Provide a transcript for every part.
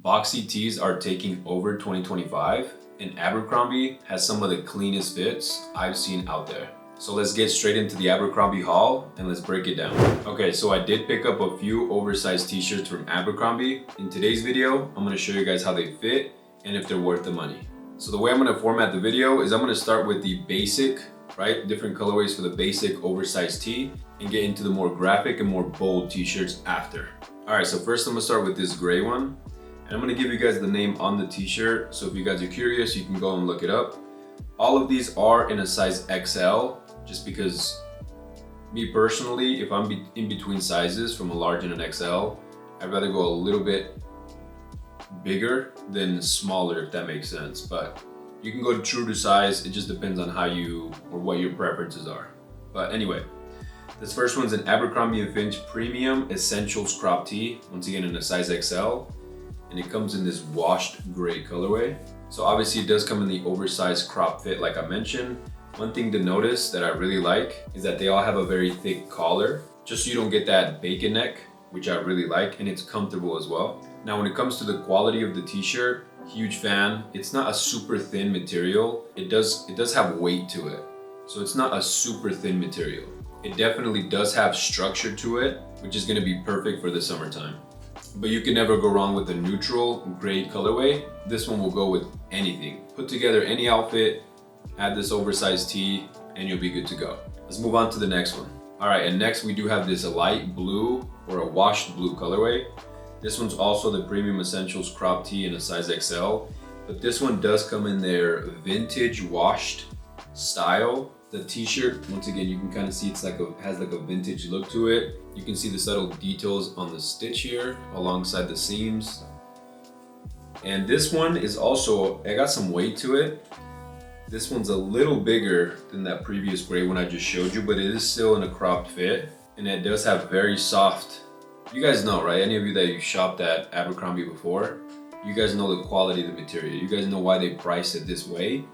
Boxy tees are taking over 2025, and Abercrombie has some of the cleanest fits I've seen out there. So let's get straight into the Abercrombie haul and let's break it down. Okay, so I did pick up a few oversized t-shirts from Abercrombie. In today's video, I'm gonna show you guys how they fit and if they're worth the money. So the way I'm gonna format the video is I'm gonna start with the basic, right? Different colorways for the basic oversized tee and get into the more graphic and more bold t-shirts after. All right, so first I'm gonna start with this gray one. And I'm gonna give you guys the name on the t-shirt. So if you guys are curious, you can go and look it up. All of these are in a size XL, just because me personally, if I'm in between sizes from a large and an XL, I'd rather go a little bit bigger than smaller, if that makes sense. But you can go true to size. It just depends on how you, or what your preferences are. But anyway, this first one's an Abercrombie & Fitch Premium Essentials Crop Tee, once again in a size XL. And it comes in this washed gray colorway. So obviously it does come in the oversized crop fit like I mentioned. One thing to notice that I really like is that they all have a very thick collar, just so you don't get that bacon neck, which I really like, and it's comfortable as well. Now when it comes to the quality of the t-shirt, huge fan. It's not a super thin material. It does have weight to it. So it's not a super thin material. It definitely does have structure to it, which is gonna be perfect for the summertime. But you can never go wrong with a neutral gray colorway. This one will go with anything. Put together any outfit, add this oversized tee, and you'll be good to go. Let's move on to the next one. All right, and next we do have this light blue or a washed blue colorway. This one's also the Premium Essentials Crop Tee in a size XL, but this one does come in their vintage washed style. The t-shirt, once again, you can kind of see it's has like a vintage look to it. You can see the subtle details on the stitch here alongside the seams. And this one is also, I got some weight to it. This one's a little bigger than that previous gray one I just showed you, but it is still in a cropped fit. And it does have very soft, you guys know, right? Any of you that you shopped at Abercrombie before, you guys know the quality of the material. You guys know why they priced it this way,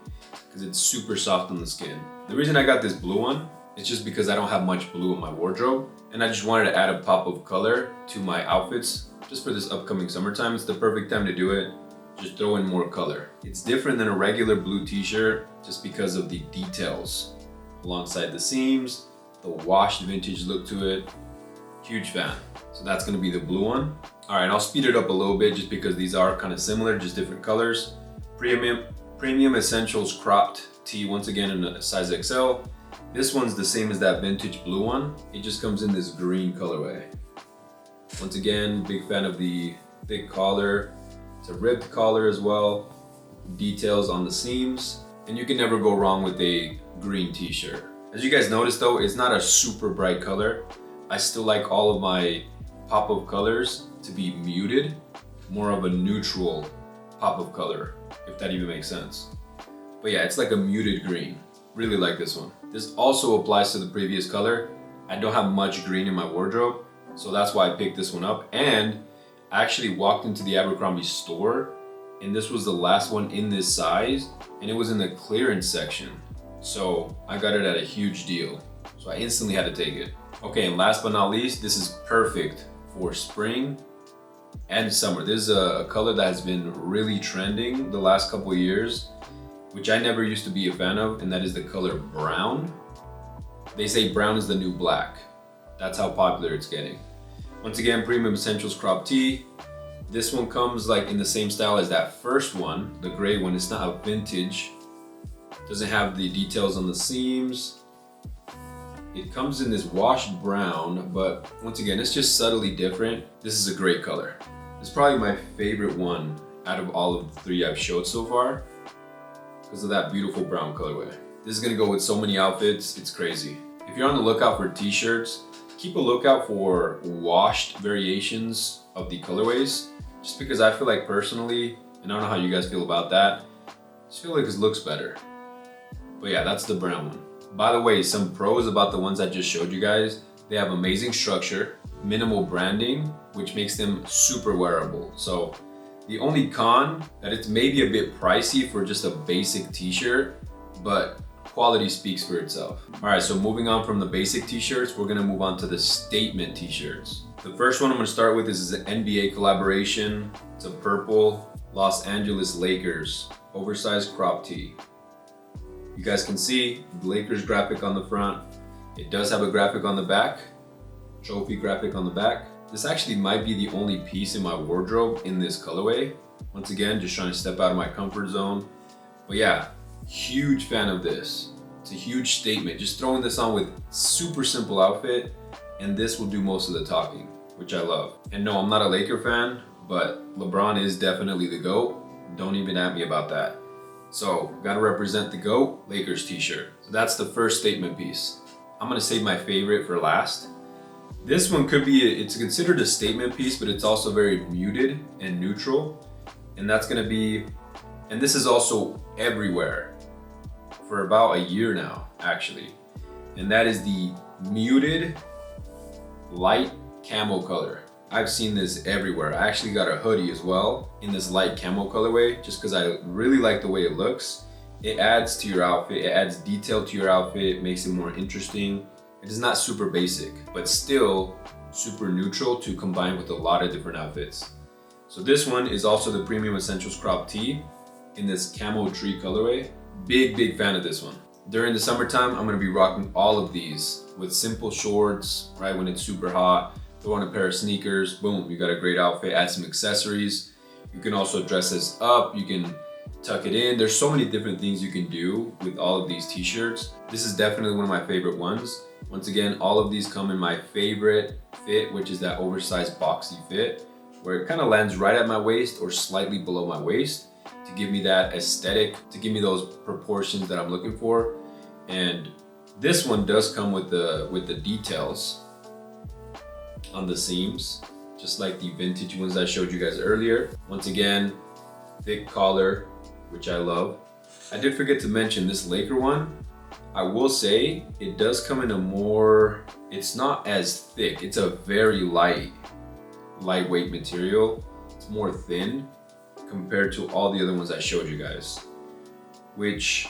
because it's super soft on the skin. The reason I got this blue one is just because I don't have much blue in my wardrobe, and I just wanted to add a pop of color to my outfits just for this upcoming summertime. It's the perfect time to do it. Just throw in more color. It's different than a regular blue t-shirt just because of the details alongside the seams, the washed vintage look to it. Huge fan. So that's gonna be the blue one. All right, I'll speed it up a little bit just because these are kind of similar, just different colors. Premium Essentials Cropped Tee, once again in a size XL. This one's the same as that vintage blue one. It just comes in this green colorway. Once again, big fan of the thick collar. It's a ribbed collar as well. Details on the seams. And you can never go wrong with a green t-shirt. As you guys notice though, it's not a super bright color. I still like all of my pop of colors to be muted, more of a neutral pop of color, if that even makes sense. But yeah, it's like a muted green. Really like this one. This also applies to the previous color. I don't have much green in my wardrobe, so that's why I picked this one up. And I actually walked into the Abercrombie store, and this was the last one in this size, and it was in the clearance section. So I got it at a huge deal. So I instantly had to take it. Okay, and last but not least, this is perfect for spring and summer. This is a color that has been really trending the last couple of years, which I never used to be a fan of, and that is the color brown. They say brown is the new black. That's how popular it's getting. Once again, Premium Essentials Crop Tee. This one comes like in the same style as that first one, the gray one. It's not a vintage. Doesn't have the details on the seams. It comes in this washed brown, but once again, it's just subtly different. This is a great color. It's probably my favorite one out of all of the three I've showed so far because of that beautiful brown colorway. This is gonna go with so many outfits, it's crazy. If you're on the lookout for t-shirts, keep a lookout for washed variations of the colorways, just because I feel like personally, and I don't know how you guys feel about that, I just feel like it looks better. But yeah, that's the brown one. By the way, some pros about the ones I just showed you guys, they have amazing structure, minimal branding, which makes them super wearable. So the only con, that it's maybe a bit pricey for just a basic t-shirt, but quality speaks for itself. All right, so moving on from the basic t-shirts, we're gonna move on to the statement t-shirts. The first one I'm gonna start with is an NBA collaboration. It's a purple Los Angeles Lakers oversized crop tee. You guys can see the Lakers graphic on the front. It does have a graphic on the back, trophy graphic on the back. This actually might be the only piece in my wardrobe in this colorway. Once again, just trying to step out of my comfort zone. But yeah, huge fan of this. It's a huge statement. Just throwing this on with super simple outfit, and this will do most of the talking, which I love. And no, I'm not a Laker fan, but LeBron is definitely the GOAT. Don't even at me about that. So, gotta represent the GOAT, Lakers t-shirt. So that's the first statement piece. I'm gonna save my favorite for last. This one could be, it's considered a statement piece, but it's also very muted and neutral. And that's gonna be, and this is also everywhere for about a year now, actually. And that is the muted light camo color. I've seen this everywhere. I actually got a hoodie as well in this light camo colorway just because I really like the way it looks. It adds to your outfit, it adds detail to your outfit, it makes it more interesting. It is not super basic, but still super neutral to combine with a lot of different outfits. So this one is also the Premium Essentials crop tee in this camo tree colorway. Big fan of this one. During the summertime, I'm gonna be rocking all of these with simple shorts, right when it's super hot. Throw on a pair of sneakers, boom, you got a great outfit. Add some accessories. You can also dress this up, you can tuck it in. There's so many different things you can do with all of these t-shirts. This is definitely one of my favorite ones. Once again, all of these come in my favorite fit, which is that oversized boxy fit, where it kind of lands right at my waist or slightly below my waist to give me that aesthetic, to give me those proportions that I'm looking for. And this one does come with the details on the seams, just like the vintage ones I showed you guys earlier. Once again, thick collar, which I love. I did forget to mention this Laker one. I will say it does come in a more, it's not as thick. It's a very lightweight material. It's more thin compared to all the other ones I showed you guys, which,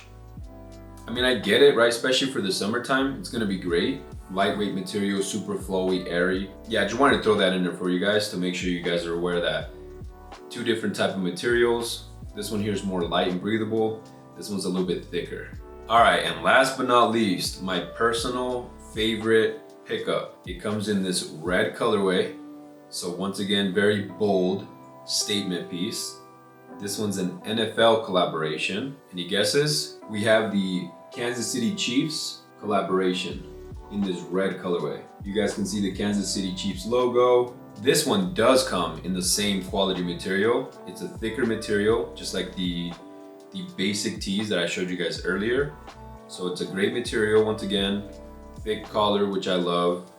I mean, I get it, right? Especially for the summertime, it's gonna be great. Lightweight material, super flowy, airy. Yeah, I just wanted to throw that in there for you guys to make sure you guys are aware that two different type of materials. This one here is more light and breathable. This one's a little bit thicker. All right, and last but not least, my personal favorite pickup. It comes in this red colorway. So once again, very bold statement piece. This one's an NFL collaboration. Any guesses? We have the Kansas City Chiefs collaboration in this red colorway. You guys can see the Kansas City Chiefs logo. This one does come in the same quality material. It's a thicker material, just like the basic tees that I showed you guys earlier. So it's a great material, once again, thick collar, which I love.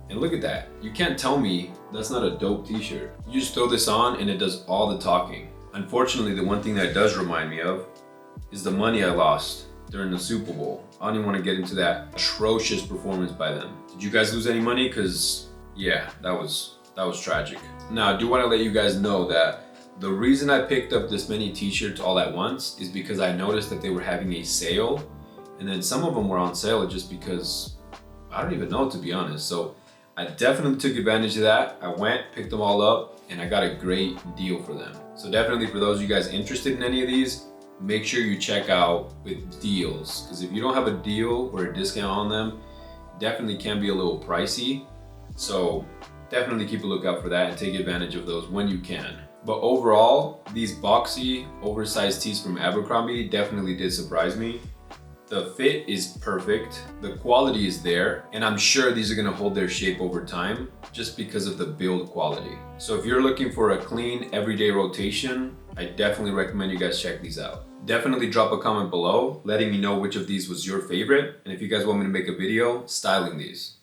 And look at that. You can't tell me that's not a dope t-shirt. You just throw this on and it does all the talking. Unfortunately, the one thing that does remind me of is the money I lost during the Super Bowl. I don't even want to get into that atrocious performance by them. Did you guys lose any money? Cause yeah, that was tragic. Now, I do want to let you guys know that the reason I picked up this many t-shirts all at once is because I noticed that they were having a sale, and then some of them were on sale just because I don't even know, to be honest. So I definitely took advantage of that. I went, picked them all up, and I got a great deal for them. So definitely for those of you guys interested in any of these, make sure you check out with deals, because if you don't have a deal or a discount on them, it definitely can be a little pricey. So definitely keep a lookout for that and take advantage of those when you can. But overall, these boxy, oversized tees from Abercrombie definitely did surprise me. The fit is perfect, the quality is there, and I'm sure these are gonna hold their shape over time just because of the build quality. So if you're looking for a clean, everyday rotation, I definitely recommend you guys check these out. Definitely drop a comment below letting me know which of these was your favorite, and if you guys want me to make a video styling these.